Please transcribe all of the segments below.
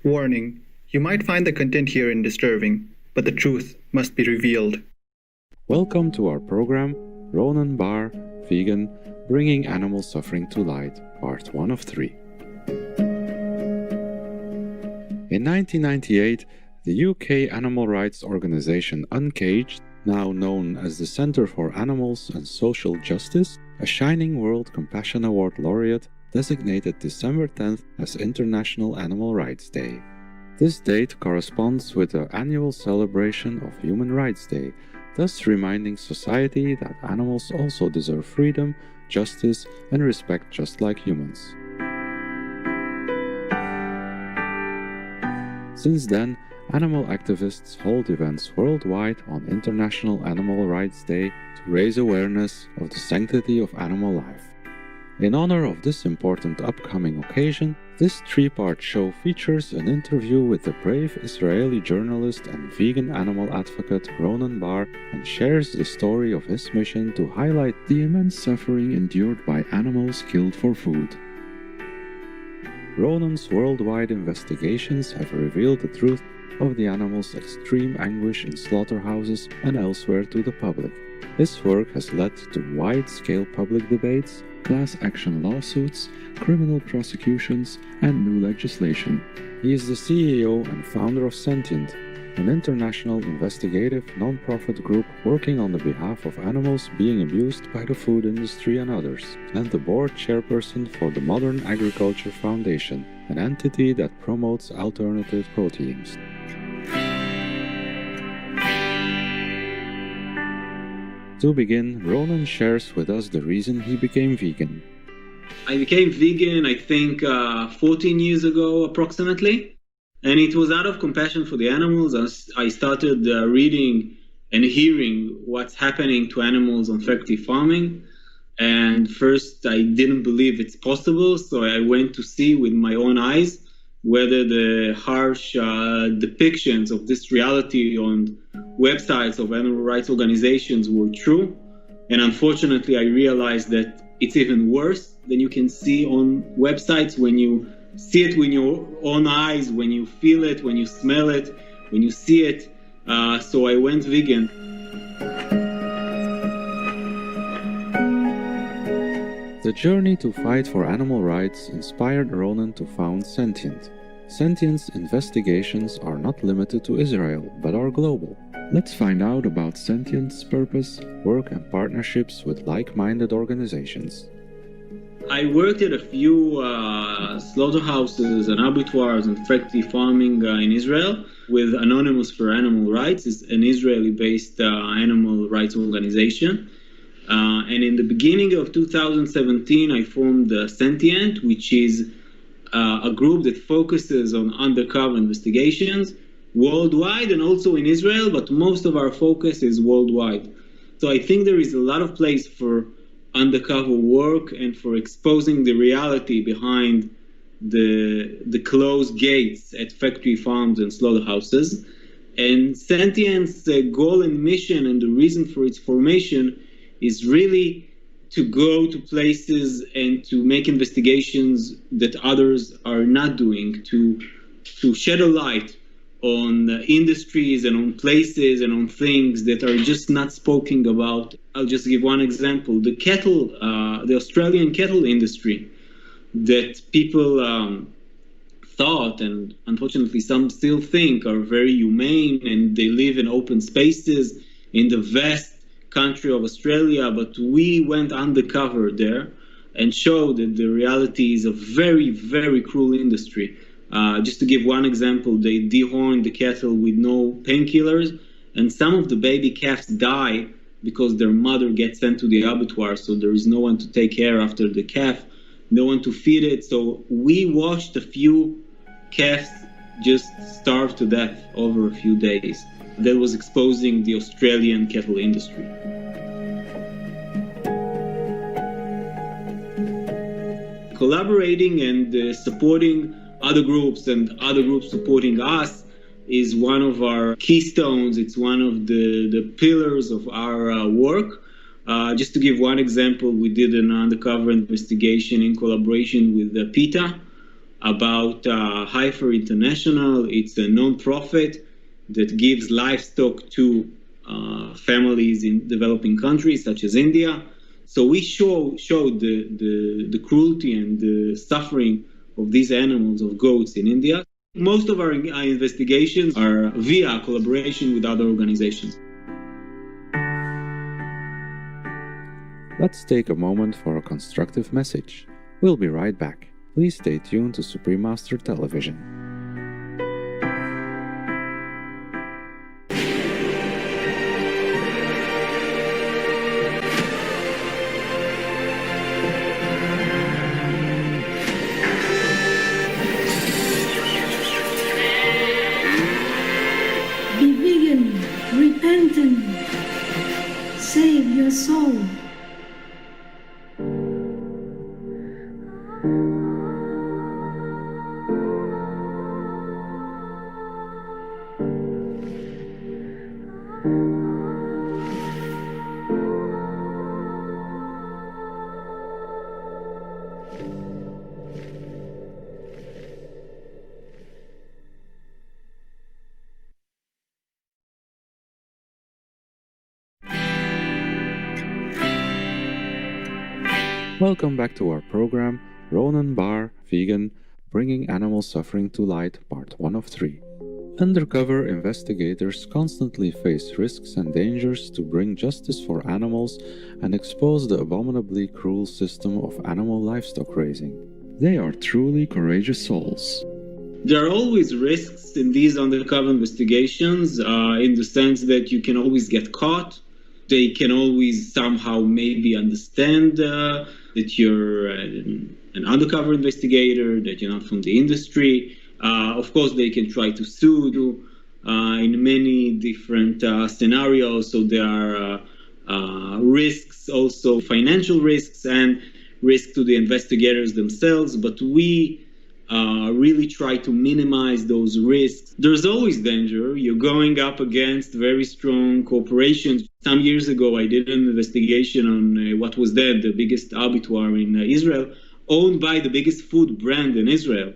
Warning: you might find the content herein disturbing, but the truth must be revealed. Welcome to our program, Ronen Bar, Vegan, Bringing Animal Suffering to Light, Part 1 of 3. In 1998, the UK animal rights organisation Uncaged, now known as the Centre for Animals and Social Justice, a Shining World Compassion Award laureate, designated December 10th as International Animal Rights Day. This date corresponds with the annual celebration of Human Rights Day, thus reminding society that animals also deserve freedom, justice, and respect just like humans. Since then, animal activists hold events worldwide on International Animal Rights Day to raise awareness of the sanctity of animal life. In honor of this important upcoming occasion, this three-part show features an interview with the brave Israeli journalist and vegan animal advocate Ronen Bar and shares the story of his mission to highlight the immense suffering endured by animals killed for food. Ronen's worldwide investigations have revealed the truth of the animals' extreme anguish in slaughterhouses and elsewhere to the public. His work has led to wide-scale public debates, class action lawsuits, criminal prosecutions, and new legislation. He is the CEO and founder of Sentient, an international investigative non-profit group working on the behalf of animals being abused by the food industry and others, and the board chairperson for the Modern Agriculture Foundation, an entity that promotes alternative proteins. To begin, Ronen shares with us the reason he became vegan. I became vegan, I think, 14 years ago approximately, and it was out of compassion for the animals. I started reading and hearing what's happening to animals on factory farming, and first I didn't believe it's possible, so I went to see with my own eyes whether the harsh depictions of this reality on websites of animal rights organizations were true. And unfortunately, I realized that it's even worse than you can see on websites when you see it with your own eyes, when you feel it, when you smell it, when you see it. So I went vegan. The journey to fight for animal rights inspired Ronen to found Sentient. Sentient's investigations are not limited to Israel, but are global. Let's find out about Sentient's purpose, work, and partnerships with like-minded organizations. I worked at a few slaughterhouses and abattoirs and factory farming in Israel with Anonymous for Animal Rights. It's an Israeli-based animal rights organization. And in the beginning of 2017, I formed Sentient, which is a group that focuses on undercover investigations worldwide and also in Israel, but most of our focus is worldwide. So I think there is a lot of place for undercover work and for exposing the reality behind the closed gates at factory farms and slaughterhouses. And Sentient's goal and mission and the reason for its formation is really to go to places and to make investigations that others are not doing, to shed a light on industries and on places and on things that are just not spoken about. I'll just give one example. The cattle, the Australian cattle industry that people thought, and unfortunately some still think, are very humane and they live in open spaces in the vast country of Australia, but we went undercover there and showed that the reality is a very, very cruel industry. Just to give one example, they dehorn the cattle with no painkillers, and some of the baby calves die because their mother gets sent to the abattoir, so there is no one to take care after the calf, no one to feed it. So we watched a few calves just starve to death over a few days. That was exposing the Australian cattle industry. Collaborating and supporting other groups and other groups supporting us is one of our keystones. It's one of the pillars of our work. Just to give one example, we did an undercover investigation in collaboration with PETA, about Heifer International. It's a non-profit that gives livestock to families in developing countries such as India. So we showed the cruelty and the suffering of these animals, of goats in India. Most of our investigations are via collaboration with other organizations. Let's take a moment for a constructive message. We'll be right back. Please stay tuned to Supreme Master Television. Be vegan, repentant, save your soul. Welcome back to our program, Ronen Bar, Vegan, Bringing Animal Suffering to Light, Part 1 of 3. Undercover investigators constantly face risks and dangers to bring justice for animals and expose the abominably cruel system of animal livestock raising. They are truly courageous souls. There are always risks in these undercover investigations, in the sense that you can always get caught. They can always somehow maybe understand that you're an undercover investigator, that you're not from the industry. Of course, they can try to sue you in many different scenarios. So there are risks, also financial risks and risk to the investigators themselves. But we really try to minimize those risks. There's always danger. You're going up against very strong corporations. Some years ago, I did an investigation on what was then the biggest abattoir in Israel, owned by the biggest food brand in Israel.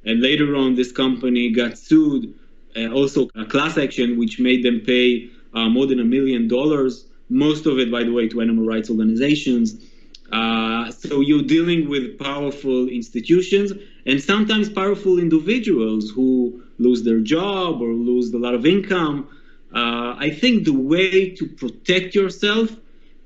And later on, this company got sued, also a class action, which made them pay more than $1 million, most of it, by the way, to animal rights organizations. So you're dealing with powerful institutions and sometimes powerful individuals who lose their job or lose a lot of income. I think the way to protect yourself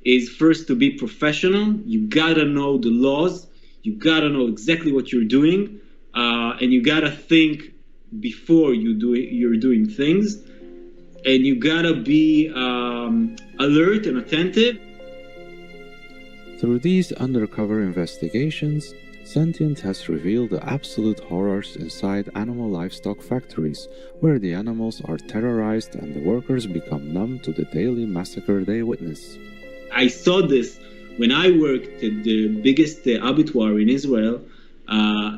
is first to be professional. You gotta know the laws. You gotta know exactly what you're doing, and you gotta think before you're doing things. And you gotta be alert and attentive. Through these undercover investigations, Sentient has revealed the absolute horrors inside animal livestock factories, where the animals are terrorized and the workers become numb to the daily massacre they witness. I saw this when I worked at the biggest abattoir in Israel.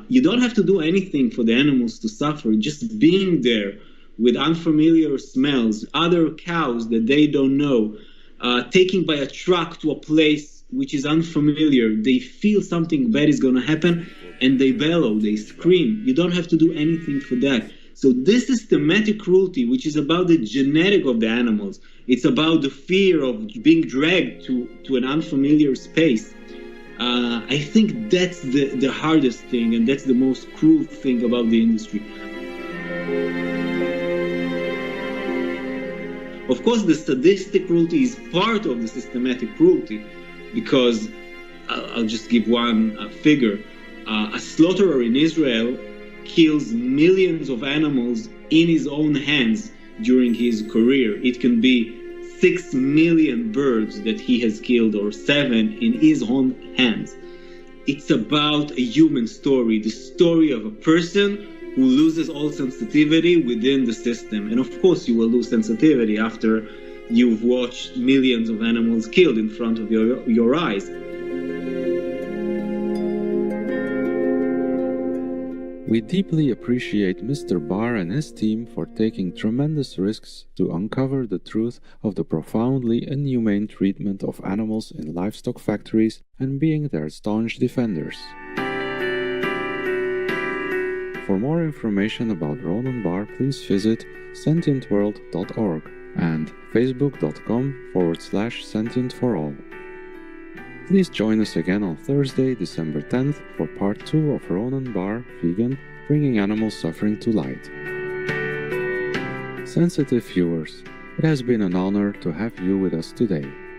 You don't have to do anything for the animals to suffer. Just being there with unfamiliar smells, other cows that they don't know, taken by a truck to a place which is unfamiliar, they feel something bad is going to happen and they bellow, they scream. You don't have to do anything for that. So this systematic cruelty, which is about the genetic of the animals, it's about the fear of being dragged to an unfamiliar space. I think that's the hardest thing, and that's the most cruel thing about the industry. Of course, the sadistic cruelty is part of the systematic cruelty, because I'll just give one figure. A slaughterer in Israel kills millions of animals in his own hands during his career. It can be 6 million birds that he has killed, or 7 in his own hands. It's about a human story, the story of a person who loses all sensitivity within the system. And of course, you will lose sensitivity after you've watched millions of animals killed in front of your eyes. We deeply appreciate Mr. Barr and his team for taking tremendous risks to uncover the truth of the profoundly inhumane treatment of animals in livestock factories and being their staunch defenders. For more information about Ronen Bar, please visit sentientworld.org and facebook.com/sentientforall. Please join us again on Thursday, December 10th for part 2 of Ronen Bar Vegan, Bringing Animal Suffering to Light. Sensitive viewers, it has been an honor to have you with us today.